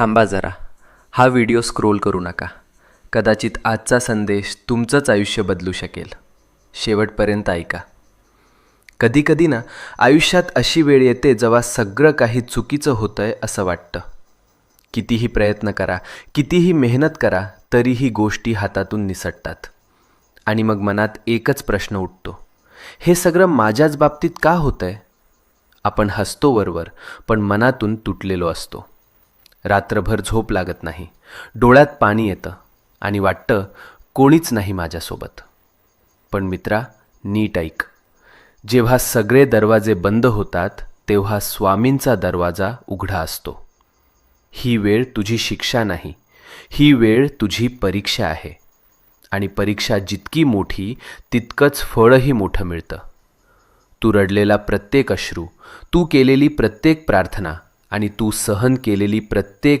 थांबा जरा, हा व्हिडिओ स्क्रोल करू नका. कदाचित आजचा संदेश तुमचंच आयुष्य बदलू शकेल. शेवटपर्यंत ऐका. कधीकधी ना आयुष्यात अशी वेळ येते जेव्हा सगळं काही चुकीचं होतंय असं वाटतं. कितीही प्रयत्न करा, कितीही मेहनत करा, तरीही गोष्टी हातातून निसटतात. आणि मग मनात एकच प्रश्न उठतो, हे सगळं माझ्याच बाबतीत का होतंय? आपण हसतो वरवर, पण मनातून तुटलेलो असतो. रात्रभर झोप लागत नाही, डोळ्यात पाणी येतं आणि वाटतं कोणीच नाही माझ्यासोबत. पण मित्रा, नीट ऐक. जेव्हा सगळे दरवाजे बंद होतात तेव्हा स्वामींचा दरवाजा उघडा असतो. ही वेळ तुझी शिक्षा नाही, ही वेळ तुझी परीक्षा आहे. आणि परीक्षा जितकी मोठी तितकंच फळही मोठं मिळतं. तू रडलेला प्रत्येक अश्रू, तू केलेली प्रत्येक प्रार्थना आणि तू सहन केलेली प्रत्येक